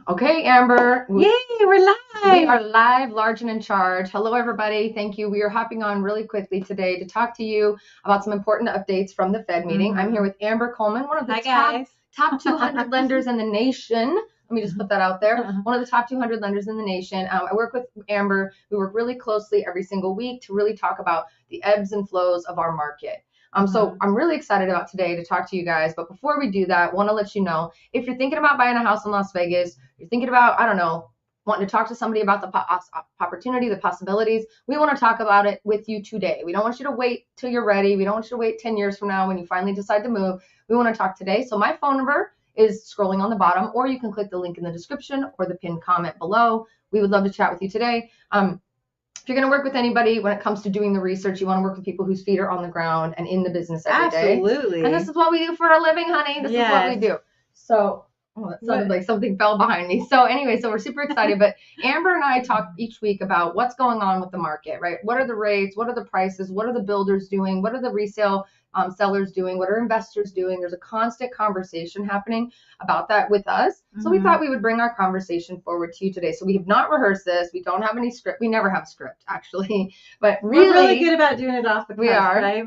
Okay, Amber. Yay, we're We live. are live, large and in charge. Hello, everybody. Thank you. We are hopping on really quickly today to talk to you about some important updates from the Fed meeting. I'm here with Amber Coleman, one of the Hi, guys. top 200 lenders in the nation. Let me just put that out there. One of the top 200 lenders in the nation. I work with Amber. We work really closely every single week to really talk about the ebbs and flows of our market. So I'm really excited about today to talk to you guys. But before we do that, I want to let you know if you're thinking about buying a house in Las Vegas, you're thinking about, I don't know, wanting to talk to somebody about the opportunity, the possibilities, we want to talk about it with you today. We don't want you to wait till you're ready. We don't want you to wait 10 years from now when you finally decide to move. We want to talk today. So my phone number is scrolling on the bottom, or you can click the link in the description or the pinned comment below. We would love to chat with you today. If you're going to work with anybody when it comes to doing the research, you want to work with people whose feet are on the ground and in the business every day. Absolutely. And this is what we do for a living, honey. This is what we do. So, that sounded like something fell behind me. So anyway, so we're super excited. But Amber and I talk each week about what's going on with the market, right? What are the rates? What are the prices? What are the builders doing? What are the resale sellers doing? What are investors doing? There's a constant conversation happening about that with us. So we thought we would bring our conversation forward to you today. So we have not rehearsed this. We don't have any script. We never have a script, actually. But really, we're really good about doing it off the cuff. We are. Right?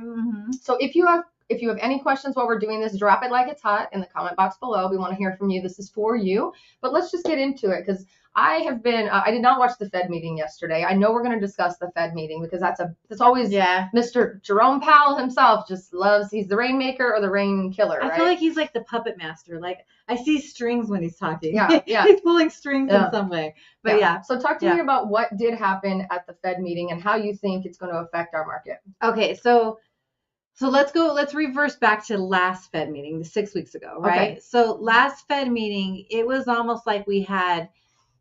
So if you have any questions while we're doing this, drop it like it's hot in the comment box below. We want to hear from you. This is for you. But let's just get into it because I have been, I did not watch the Fed meeting yesterday. I know we're going to discuss the Fed meeting because that's always Mr. Jerome Powell himself just loves, he's the rainmaker or the rain killer, right? I feel like he's like the puppet master. Like I see strings when he's talking. Yeah. He's pulling strings in some way. But yeah. So talk to me about what did happen at the Fed meeting and how you think it's going to affect our market. Okay. So let's reverse back to last Fed meeting, 6 weeks ago, right? Okay. So last Fed meeting, it was almost like we had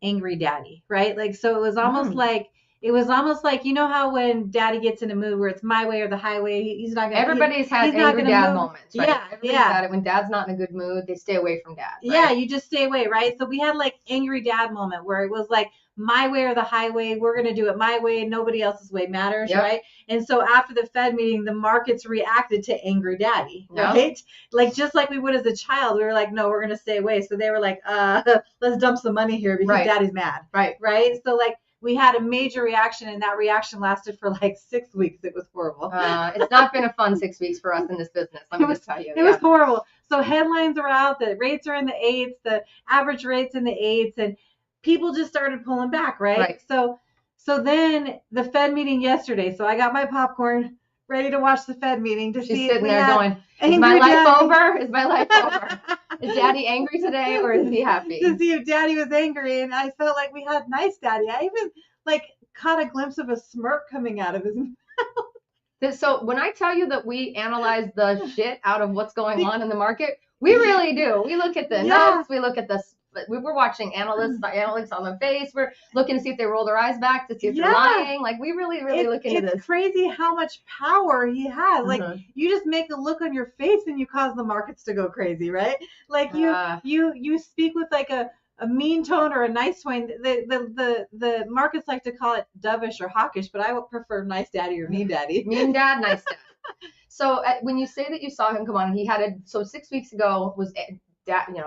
angry daddy, right? Like, so it was almost like, you know how when daddy gets in a mood where it's my way or the highway, he's not going to. Everybody's had angry dad moments, right? Yeah. Everybody's had it. When dad's not in a good mood, they stay away from dad. Right? Yeah, you just stay away, right? So we had like angry dad moment where it was like my way or the highway, we're going to do it my way, nobody else's way matters, right? And so after the Fed meeting, the markets reacted to angry daddy, right? Like just like we would as a child, we were like, no, we're going to stay away. So they were like, let's dump some money here because daddy's mad, right? So like we had a major reaction, and that reaction lasted for like 6 weeks. It was horrible. It's not been a fun 6 weeks for us in this business. Let me just tell you. It was horrible. So headlines are out. The rates are in the 8s. The average rates in the 8s, and people just started pulling back, right? So then the Fed meeting yesterday. So I got my popcorn ready to watch the Fed meeting to see. She's sitting there going, "Is my life over? Is my life over? Is Daddy angry today, or is he happy?" To see if Daddy was angry, and I felt like we had nice Daddy. I even like caught a glimpse of a smirk coming out of his mouth. So when I tell you that we analyze the shit out of what's going on in the market, we really do. We look at the notes, we look at the. We're watching analytics on the face. We're looking to see if they roll their eyes back to see if they're lying. Like we really look into this. It's crazy how much power he has. Like you just make a look on your face and you cause the markets to go crazy, right? Like you speak with like a mean tone or a nice tone. The markets like to call it dovish or hawkish, but I would prefer nice daddy or mean daddy. Mean dad, nice dad. So when you say that you saw him come on, he had so 6 weeks ago was.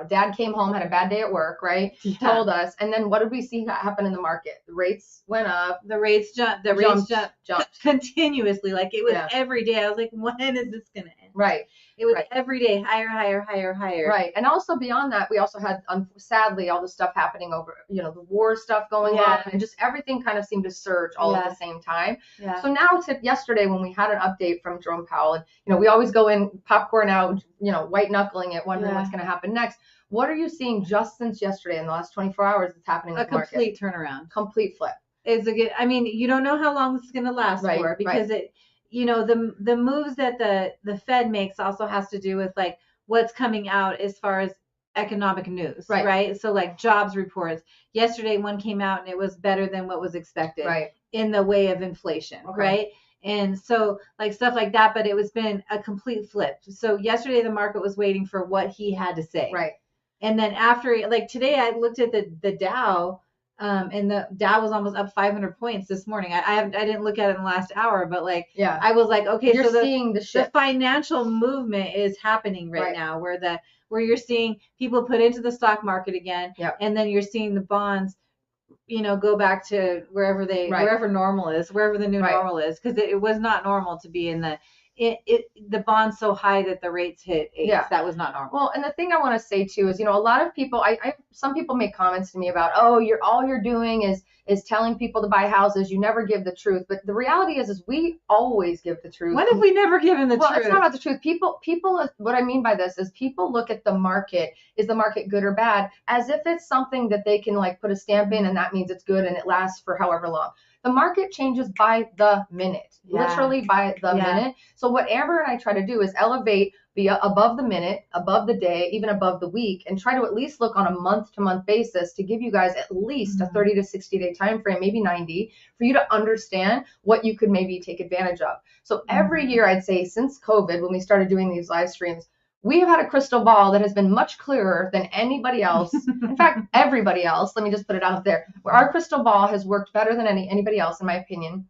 Dad came home, had a bad day at work, right? He told us. And then what did we see happen in the market? The rates went up. The rates jumped continuously. Like it was every day. I was like, when is this going to end? Right. It was every day higher. Right. And also beyond that, we also had, sadly, all the stuff happening over, the war stuff going on. And just everything kind of seemed to surge all at the same time. Yeah. So now to yesterday when we had an update from Jerome Powell, and, we always go in popcorn out, white knuckling it, wondering what's going to happen next. What are you seeing just since yesterday in the last 24 hours that's happening in the market? A complete turnaround. Complete flip. You don't know how long this is going to last for because the moves that the Fed makes also has to do with like what's coming out as far as economic news, right? So like jobs reports. Yesterday one came out and it was better than what was expected in the way of inflation, right? And so like stuff like that, but it was been a complete flip. So yesterday the market was waiting for what he had to say. Right. And then after, like today I looked at the Dow, and the Dow was almost up 500 points this morning. I didn't look at it in the last hour, but like, I was like, okay, you're so seeing the financial movement is happening right now where where you're seeing people put into the stock market again, and then you're seeing the bonds, go back to wherever wherever normal is, wherever the new normal is, because it was not normal to be in the bonds so high that the rates hit 8. That was not normal. Well, and the thing I want to say too is, a lot of people, some people make comments to me about, oh, all you're doing is telling people to buy houses. You never give the truth. But the reality is we always give the truth. When have we never given the truth? Well, it's not about the truth. People, what I mean by this is people look at the market. Is the market good or bad? As if it's something that they can like put a stamp in and that means it's good and it lasts for however long. The market changes by the minute, literally by the minute. So what Amber and I try to do is elevate above the minute, above the day, even above the week, and try to at least look on a month-to-month basis to give you guys at least a 30 to 60-day time frame, maybe 90, for you to understand what you could maybe take advantage of. So every year, I'd say since COVID, when we started doing these live streams, we have had a crystal ball that has been much clearer than anybody else. In fact, everybody else. Let me just put it out there. Where our crystal ball has worked better than anybody else, in my opinion,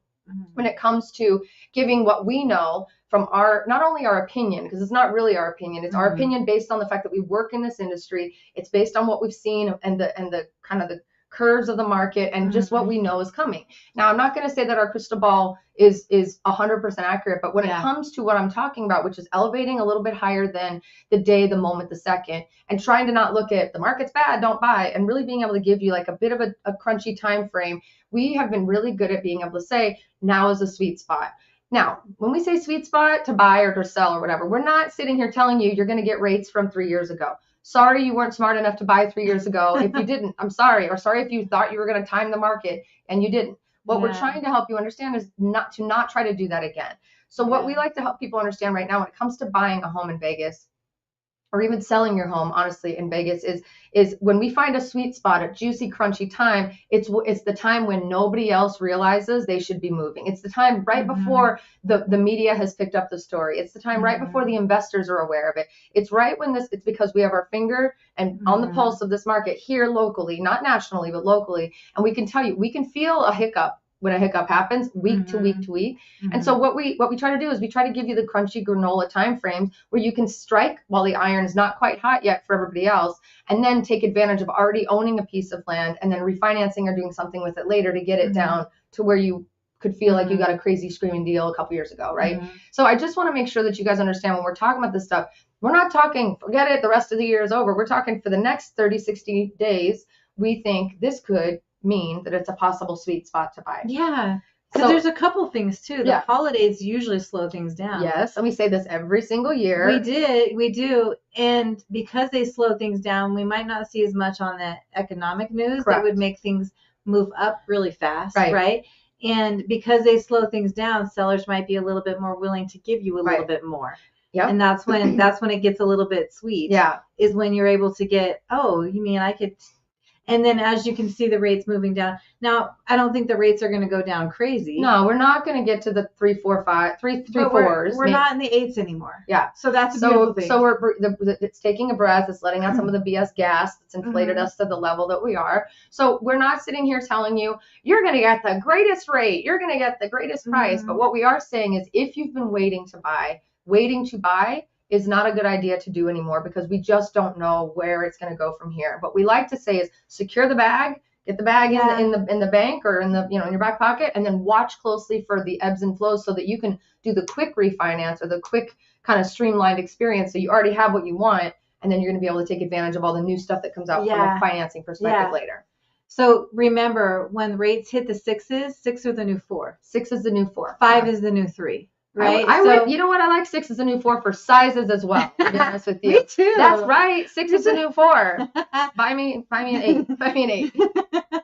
when it comes to giving what we know from not only our opinion, because it's not really our opinion, it's our opinion based on the fact that we work in this industry. It's based on what we've seen and the kind of the curves of the market and just what we know is coming. Now, I'm not going to say that our crystal ball is 100% accurate, but when it comes to what I'm talking about, which is elevating a little bit higher than the day, the moment, the second, and trying to not look at the market's bad, don't buy, and really being able to give you like a bit of a crunchy time frame, we have been really good at being able to say now is a sweet spot. Now, when we say sweet spot to buy or to sell or whatever, we're not sitting here telling you you're going to get rates from 3 years ago. Sorry you weren't smart enough to buy 3 years ago. If you didn't, I'm sorry. Or sorry if you thought you were going to time the market and you didn't. What we're trying to help you understand is not try to do that again. So what we like to help people understand right now when it comes to buying a home in Vegas, or even selling your home, honestly, in Vegas, is when we find a sweet spot, a juicy, crunchy time, it's the time when nobody else realizes they should be moving. It's the time right before the media has picked up the story. It's the time right before the investors are aware of it. It's right when it's because we have our finger and on the pulse of this market here locally, not nationally, but locally. And we can tell you, we can feel a hiccup when a hiccup happens week to week to week. And so what we try to do is we try to give you the crunchy granola time frames where you can strike while the iron is not quite hot yet for everybody else, and then take advantage of already owning a piece of land and then refinancing or doing something with it later to get it down to where you could feel like you got a crazy screaming deal a couple years ago, right? So I just want to make sure that you guys understand when we're talking about this stuff, we're not talking, forget it, the rest of the year is over. We're talking for the next 30, 60 days, we think this could mean that it's a possible sweet spot to buy. Yeah. Because there's a couple things too. The holidays usually slow things down. Yes. And we say this every single year. We do. And because they slow things down, we might not see as much on the economic news that would make things move up really fast. Right. And because they slow things down, sellers might be a little bit more willing to give you a little bit more. Yeah. And that's when it gets a little bit sweet. Yeah. Is when you're able to get, oh, you mean I could. And then as you can see the rates moving down. Now, I don't think the rates are going to go down crazy. No, we're not going to get to the 3, 4, 5, 3, 4s. We're not in the 8s anymore. Yeah. So that's a beautiful thing. So it's taking a breath. It's letting out some of the BS gas that's inflated us to the level that we are. So we're not sitting here telling you, you're going to get the greatest rate. You're going to get the greatest price. But what we are saying is if you've been waiting to buy is not a good idea to do anymore because we just don't know where it's going to go from here. What we like to say is secure the bag, get the bag in the bank or in your back pocket, and then watch closely for the ebbs and flows so that you can do the quick refinance or the quick kind of streamlined experience. So you already have what you want, and then you're going to be able to take advantage of all the new stuff that comes out from a financing perspective later. So remember, when rates hit the 6s, 6 are the new 4. 6 is the new 4. 5 is the new 3. Right. You know what? I like 6 as a new 4 for sizes as well. To be honest with you. Me too. That's right. 6 is a new 4. Buy me an 8. Buy me an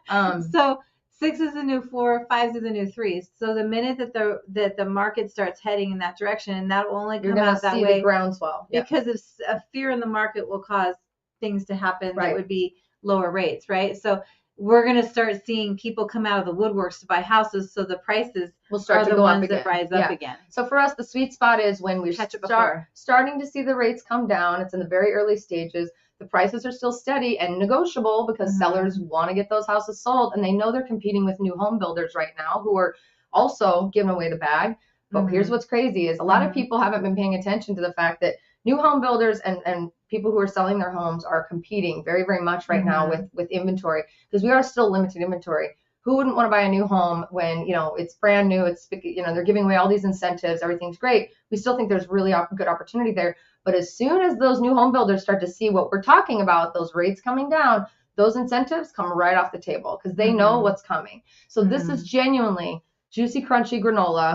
8. So 6 is the new 4. 5 is the new 3s. So the minute that the market starts heading in that direction, and that will only come out that way, the groundswell because of fear in the market will cause things to happen that would be lower rates, right? So we're going to start seeing people come out of the woodworks to buy houses, so the prices will start to go up again. That rise up again. So for us, the sweet spot is when we're starting to see the rates come down. It's in the very early stages. The prices are still steady and negotiable because sellers want to get those houses sold, and they know they're competing with new home builders right now who are also giving away the bag. But here's what's crazy is a lot of people haven't been paying attention to the fact that new home builders and people who are selling their homes are competing very, very much right now with inventory, because we are still limited inventory. Who wouldn't want to buy a new home when, it's brand new, it's, they're giving away all these incentives, everything's great. We still think there's really good opportunity there. But as soon as those new home builders start to see what we're talking about, those rates coming down, those incentives come right off the table because they know what's coming. So this is genuinely juicy, crunchy granola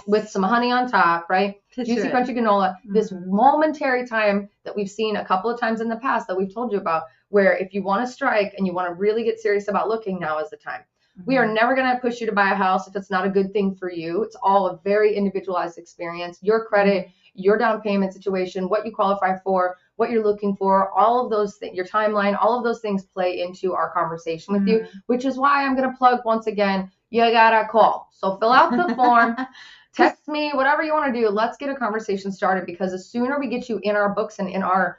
with some honey on top, right? Juicy, crunchy granola. This momentary time that we've seen a couple of times in the past that we've told you about, where if you want to strike and you want to really get serious about looking, now is the time. We are never going to push you to buy a house if it's not a good thing for you. It's all a very individualized experience. Your credit, your down payment situation, what you qualify for, what you're looking for, all of those things, your timeline, all of those things play into our conversation with you, which is why I'm going to plug once again, you gotta call. So fill out the form, text me, whatever you want to do. Let's get a conversation started, because the sooner we get you in our books and in our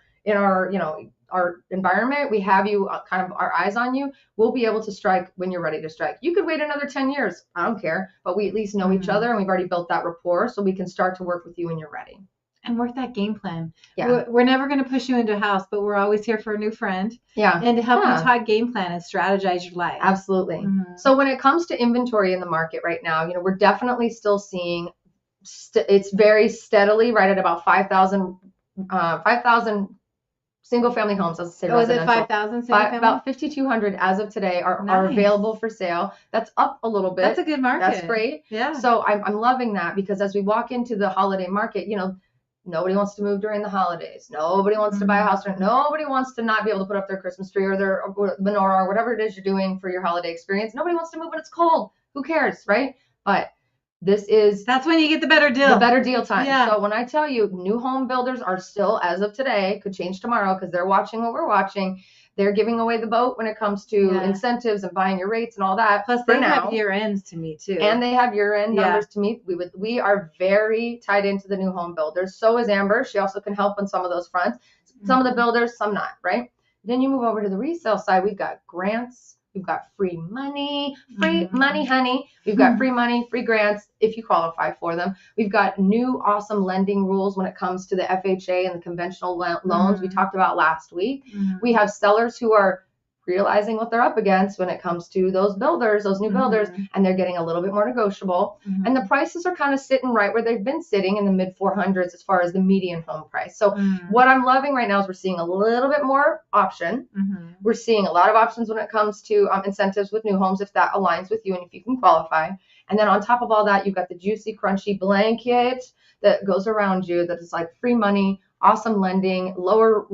our environment, we have you kind of our eyes on you, we'll be able to strike when you're ready to strike. You could wait another 10 years. I don't care. But we at least know each other, and we've already built that rapport, so we can start to work with you when you're ready. And work that game plan. Yeah. We're never going to push you into a house, but we're always here for a new friend. Yeah. And to help you talk game plan and strategize your life. Absolutely. So when it comes to inventory in the market right now, we're definitely still seeing it's very steadily right at about 5,000 single family homes. As I say, is it 5,000 single family? About 5,200 as of today are available for sale. That's up a little bit. That's a good market. That's great. Yeah. So I'm loving that, because as we walk into the holiday market, nobody wants to move during the holidays. Nobody wants to buy a house. Nobody wants to not be able to put up their Christmas tree or their menorah or whatever it is you're doing for your holiday experience. Nobody wants to move when it's cold. Who cares, right? But that's when you get the better deal. The better deal time. Yeah. So when I tell you, new home builders are still, as of today, could change tomorrow because they're watching what we're watching. They're giving away the boat when it comes to incentives and buying your rates and all that. Plus, they have year ends to meet too. And they have year end numbers to meet. We are very tied into the new home builders. So is Amber. She also can help on some of those fronts. Some of the builders, some not, right? Then you move over to the resale side. We've got grants. We've got free money, honey. We've got free money, free grants if you qualify for them. We've got new awesome lending rules when it comes to the FHA and the conventional loans we talked about last week. We have sellers who are realizing what they're up against when it comes to those builders, those new builders, and they're getting a little bit more negotiable. And the prices are kind of sitting right where they've been sitting in the mid 400s as far as the median home price. So what I'm loving right now is we're seeing a little bit more option. We're seeing a lot of options when it comes to incentives with new homes, if that aligns with you and if you can qualify. And then on top of all that, you've got the juicy, crunchy blanket that goes around you that is like free money, awesome lending, lower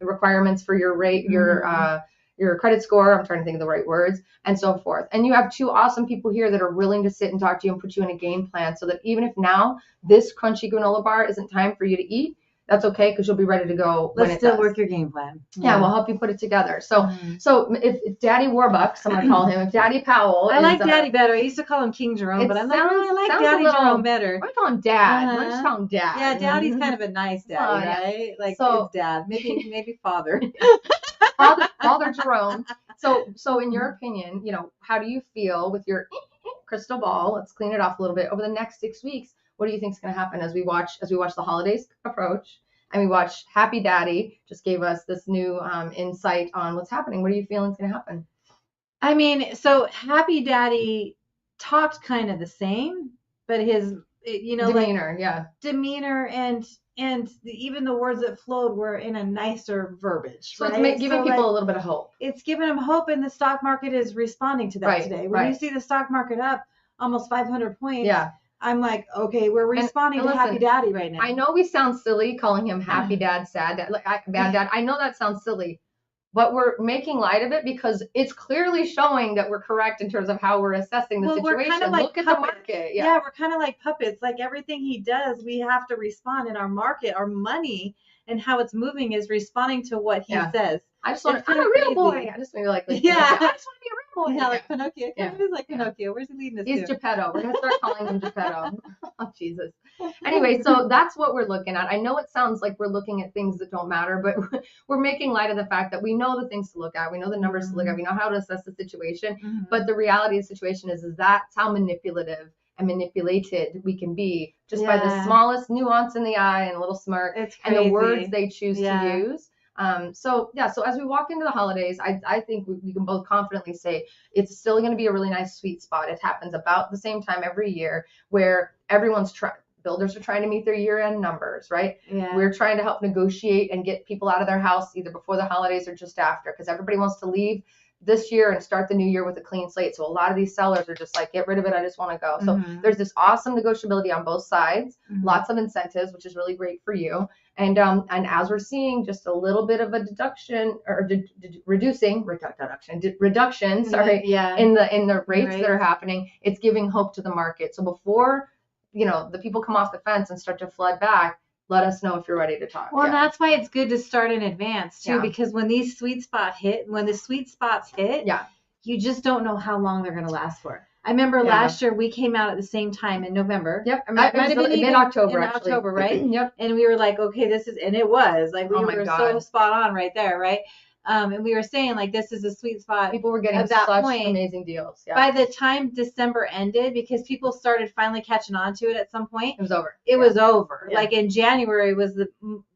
requirements for your rate, your credit score, I'm trying to think of the right words, and so forth. And you have two awesome people here that are willing to sit and talk to you and put you in a game plan, so that even if now this crunchy granola bar isn't time for you to eat, that's okay, because you'll be ready to go when Let's still work your game plan. Yeah, we'll help you put it together. So if Daddy Warbucks, I'm going to call him, if Daddy Powell I like Daddy better. I used to call him King Jerome, but I'm like, I like Daddy Jerome better. I call him Dad. Let's call him Dad. Yeah, Daddy's kind of a nice daddy, right? Like his dad. Maybe father. Father Jerome. So in your opinion, how do you feel with your crystal ball? Let's clean it off a little bit. Over the next 6 weeks, what do you think is going to happen as we watch the holidays approach, and we watch Happy Daddy just gave us this new insight on what's happening? What are you feeling is going to happen? I mean, so Happy Daddy talked kind of the same, but his demeanor, demeanor and even the words that flowed were in a nicer verbiage. So right? It's giving people a little bit of hope. It's giving them hope, and the stock market is responding to that today. When you see the stock market up almost 500 points, I'm like, okay, we're responding to Happy Daddy right now. I know we sound silly calling him Happy Dad, Sad Dad, Bad Dad. I know that sounds silly, but we're making light of it because it's clearly showing that we're correct in terms of how we're assessing the situation. We're kind of like Look at puppets. the market. Yeah, we're kind of like puppets. Like everything he does, we have to respond in our market. Our money and how it's moving is responding to what he says. I just want to, I'm a real boy. I just maybe like I just want to be a real boy. Yeah, like Pinocchio. It kind of is like Pinocchio. Where's he leading us to? He's Geppetto. We're going to start calling him Geppetto. Oh, Jesus. Anyway, so that's what we're looking at. I know it sounds like we're looking at things that don't matter, but we're making light of the fact that we know the things to look at. We know the numbers to look at. We know how to assess the situation. But the reality of the situation is that's how manipulative and manipulated we can be just by the smallest nuance in the eye and a little smirk and the words they choose to use. So as we walk into the holidays, I think we can both confidently say it's still going to be a really nice sweet spot. It happens about the same time every year where everyone's builders are trying to meet their year-end numbers, right? Yeah. We're trying to help negotiate and get people out of their house either before the holidays or just after, because everybody wants to leave this year and start the new year with a clean slate. So a lot of these sellers are just like, get rid of it, I just want to go. So there's this awesome negotiability on both sides, lots of incentives, which is really great for you. And as we're seeing just a little bit of a reduction in the rates that are happening, it's giving hope to the market. So before the people come off the fence and start to flood back, let us know if you're ready to talk. Well, that's why it's good to start in advance too, because when the sweet spots hit, you just don't know how long they're going to last for. I remember last year we came out at the same time in November. Yep. I mean, it might have been mid-October, actually. October, right? Yep. And we were like, okay, and it was like, we were so spot on right there, right? And we were saying like, this is a sweet spot. People were getting such amazing deals. Yeah. By the time December ended, because people started finally catching on to it at some point, it was over. It was over. Yeah. Like in January was the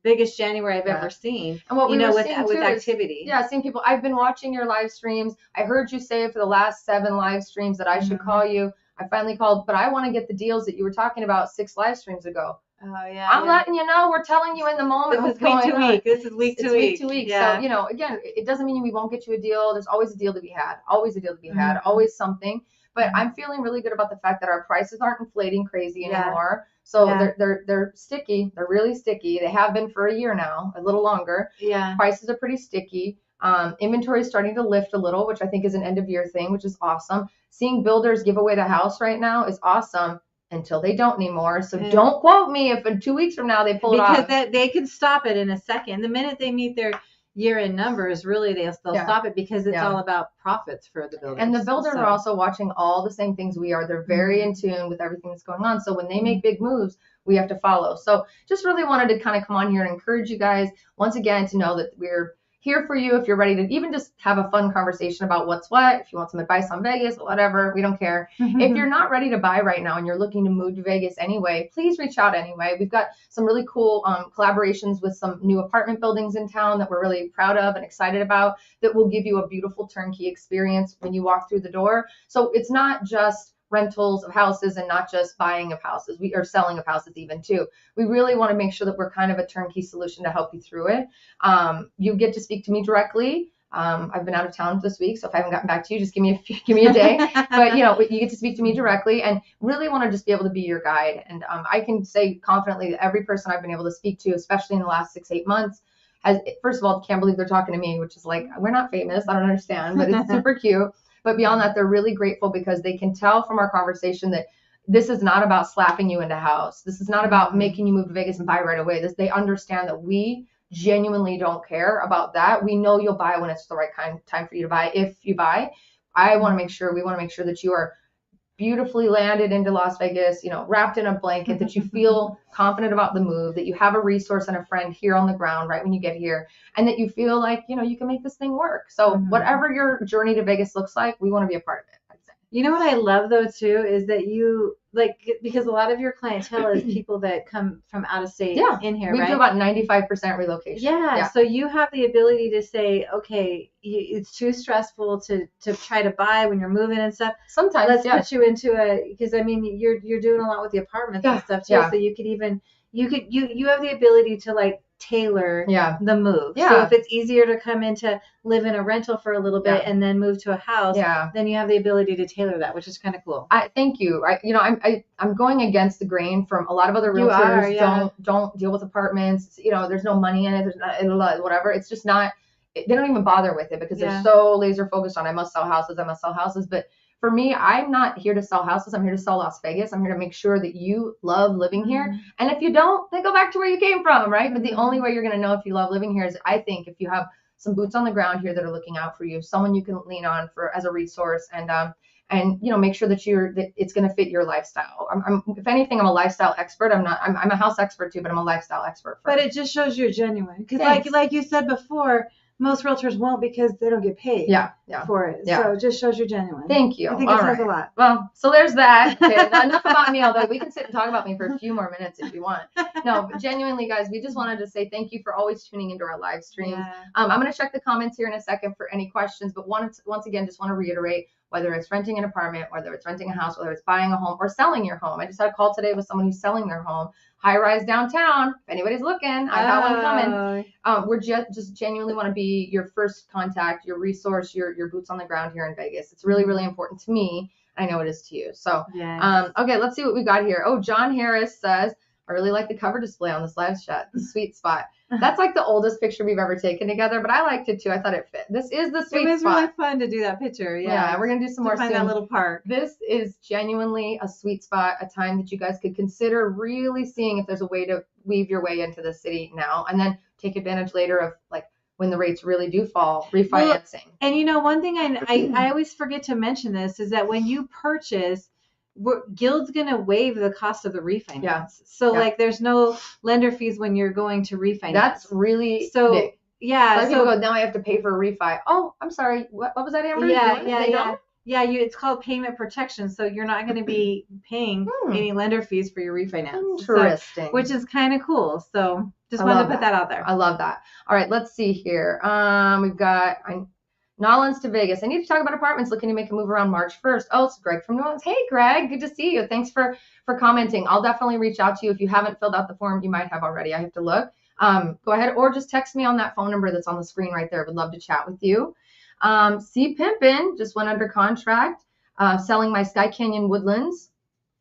biggest January I've ever seen. And what we were seeing with activity. Seeing people. I've been watching your live streams. I heard you say for the last 7 live streams that I should call you. I finally called, but I want to get the deals that you were talking about 6 live streams ago. Oh yeah. I'm letting you know. We're telling you in the moment what's going on. This is week to week. Yeah. So again, it doesn't mean we won't get you a deal. There's always a deal to be had. Always a deal to be had. Always something. But I'm feeling really good about the fact that our prices aren't inflating crazy anymore. So they're sticky. They're really sticky. They have been for a year now, a little longer. Yeah. Prices are pretty sticky. Inventory is starting to lift a little, which I think is an end of year thing, which is awesome. Seeing builders give away the house right now is awesome. Until they don't anymore. So don't quote me if in 2 weeks from now they pull it off. Because they can stop it in a second. The minute they meet their year-end numbers, really they'll stop it because it's all about profits for the builders. And the builders are also watching all the same things we are. They're very in tune with everything that's going on. So when they make big moves, we have to follow. So just really wanted to kind of come on here and encourage you guys once again to know that we're here for you if you're ready to even just have a fun conversation about what's what. If you want some advice on Vegas, whatever, we don't care. If you're not ready to buy right now and you're looking to move to Vegas anyway, please reach out anyway. We've got some really cool collaborations with some new apartment buildings in town that we're really proud of and excited about that will give you a beautiful turnkey experience when you walk through the door. So it's not just rentals of houses and not just buying of houses. We are selling of houses even too. We really want to make sure that we're kind of a turnkey solution to help you through it. You get to speak to me directly. I've been out of town this week, so if I haven't gotten back to you, just give me a day. But you get to speak to me directly, and really want to just be able to be your guide. And I can say confidently that every person I've been able to speak to, especially in the last 6-8 months, has, first of all, can't believe they're talking to me, which is like, we're not famous. I don't understand, but it's super cute. But beyond that, they're really grateful because they can tell from our conversation that this is not about slapping you into house. This is not about making you move to Vegas and buy right away. They understand that we genuinely don't care about that. We know you'll buy when it's the right time for you to buy. If you buy, we want to make sure that you are beautifully landed into Las Vegas, wrapped in a blanket, that you feel confident about the move, that you have a resource and a friend here on the ground right when you get here, and that you feel like, you can make this thing work. So whatever your journey to Vegas looks like, we want to be a part of it, I'd say. You know what I love though too is that you because a lot of your clientele is people that come from out of state in here, we right? do about 95% relocation. Yeah. So you have the ability to say, okay, it's too stressful to try to buy when you're moving and stuff. Sometimes let's put you into because I mean you're doing a lot with the apartments and stuff too. So you could even you have the ability to tailor the move. So if it's easier to come into live in a rental for a little bit and then move to a house, then you have the ability to tailor that, which is kind of cool. Thank you. I'm going against the grain from a lot of other realtors. Don't deal with apartments. There's no money in it. There's not whatever. It's just not. They don't even bother with it because they're so laser focused on I must sell houses. But for me, I'm not here to sell houses. I'm here to sell Las Vegas. I'm here to make sure that you love living here. And if you don't, then go back to where you came from, right? But the only way you're going to know if you love living here is, I think, if you have some boots on the ground here that are looking out for you, someone you can lean on as a resource, and make sure that it's going to fit your lifestyle. If anything, I'm a lifestyle expert. I'm a house expert too, but I'm a lifestyle expert. But it just shows you're genuine because like you said before, most realtors won't because they don't get paid for it. Yeah. So it just shows you're genuine. Thank you. I think it says a lot. Well, so there's that. Okay, enough about me, although we can sit and talk about me for a few more minutes if you want. No, but genuinely, guys, we just wanted to say thank you for always tuning into our live streams. Yeah. I'm going to check the comments here in a second for any questions, but once again, just want to reiterate, whether it's renting an apartment, whether it's renting a house, whether it's buying a home or selling your home. I just had a call today with someone who's selling their home, high-rise downtown. If anybody's looking, I got one coming. We're just genuinely want to be your first contact, your resource, your boots on the ground here in Vegas. It's really, really important to me. I know it is to you. So, okay, let's see what we got here. Oh, John Harris says, I really like the cover display on this live shot, the sweet spot. That's like the oldest picture we've ever taken together, but I liked it too. I thought it fit. This is the sweet spot. It was really fun to do that picture. Yeah, we're going to do some more soon. Find that little part. This is genuinely a sweet spot, a time that you guys could consider really seeing if there's a way to weave your way into the city now and then take advantage later of like when the rates really do fall, refinancing. Well, and one thing I always forget to mention this is that when you purchase, Guild's going to waive the cost of the refinance. Yeah. So like there's no lender fees when you're going to refinance. That's really big. Yeah. So people go, now I have to pay for a refi. Oh, I'm sorry. What was that, Amber? Yeah, it's called payment protection. So you're not going to be paying any lender fees for your refinance. Interesting. So, which is kind of cool. So just wanted to put that out there. I love that. All right, let's see here. We've got Nolans to Vegas. I need to talk about apartments looking to make a move around March 1st. Oh, it's Greg from Nolans. Hey, Greg. Good to see you. Thanks for commenting. I'll definitely reach out to you. If you haven't filled out the form, you might have already. I have to look. Go ahead or just text me on that phone number that's on the screen right there. Would love to chat with you. C. Pimpin just went under contract, selling my Sky Canyon Woodlands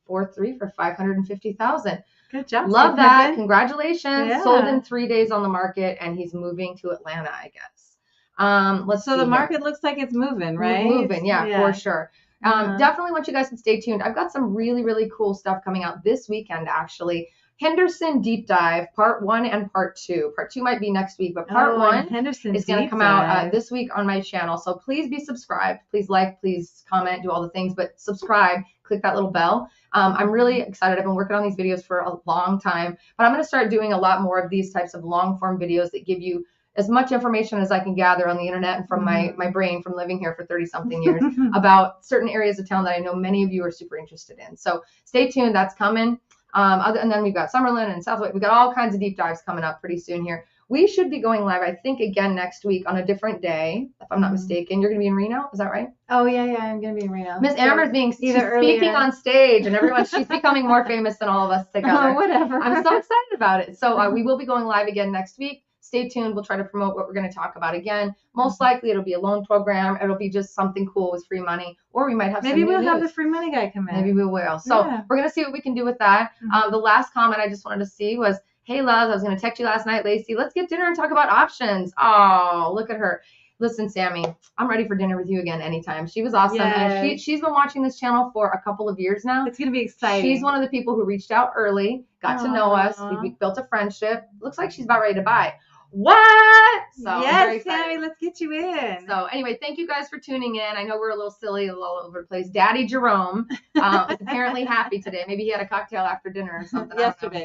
4-3 for $550,000. Good job. Love that. Congratulations. Yeah. Sold in 3 days on the market, and he's moving to Atlanta, I guess. Let's see. So the market looks like it's moving, right? Moving, yeah, for sure. Definitely want you guys to stay tuned. I've got some really, really cool stuff coming out this weekend, actually. Henderson Deep Dive, Part 1 and Part 2. Part 2 might be next week, but Part 1 is going to come out this week on my channel. So please be subscribed. Please like, please comment, do all the things, but subscribe. Click that little bell. I'm really excited. I've been working on these videos for a long time, but I'm going to start doing a lot more of these types of long-form videos that give you as much information as I can gather on the internet and from my brain from living here for 30-something years about certain areas of town that I know many of you are super interested in. So stay tuned. That's coming. And then we've got Summerlin and Southway. We've got all kinds of deep dives coming up pretty soon here. We should be going live, I think, again next week on a different day, if I'm not mistaken. You're going to be in Reno? Is that right? Oh, yeah, I'm going to be in Reno. Miss Amber's speaking on stage, and she's becoming more famous than all of us together. Oh, whatever. I'm so excited about it. So we will be going live again next week. Stay tuned. We'll try to promote what we're going to talk about again. Most likely it'll be a loan program. It'll be just something cool with free money, or we might have maybe we'll have the free money guy come in. Maybe we will. So we're going to see what we can do with that. The last comment I just wanted to see was, hey, loves, I was going to text you last night, Laci. Let's get dinner and talk about options. Oh, look at her. Listen, Sammy, I'm ready for dinner with you again anytime. She was awesome. Yes. And she's been watching this channel for a couple of years now. It's going to be exciting. She's one of the people who reached out early, got to know us. We built a friendship. Looks like she's about ready to buy. What? So yes, Sammy, let's get you in. So anyway, thank you guys for tuning in. I know we're a little silly, a little all over the place. Daddy Jerome is apparently happy today. Maybe he had a cocktail after dinner or something.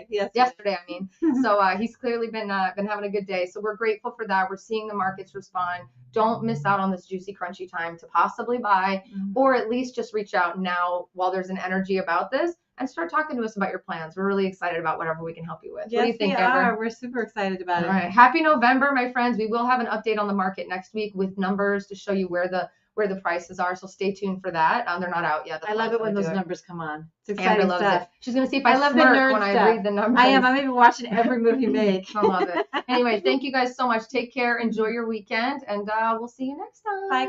Yesterday, I mean. So he's clearly been having a good day. So we're grateful for that. We're seeing the markets respond. Don't miss out on this juicy, crunchy time to possibly buy, or at least just reach out now while there's an energy about this. And start talking to us about your plans. We're really excited about whatever we can help you with. Yes, what do you think, Amber? We're super excited about it. All right. Happy November, my friends. We will have an update on the market next week with numbers to show you where the prices are. So stay tuned for that. They're not out yet. I love it when those numbers come on. It's exciting Amber loves stuff. It. She's going to see if I love smirk the nerd when stuff. I read the numbers. I am. I'm even watching every move you make. I love it. Anyway, thank you guys so much. Take care. Enjoy your weekend. And we'll see you next time. Bye.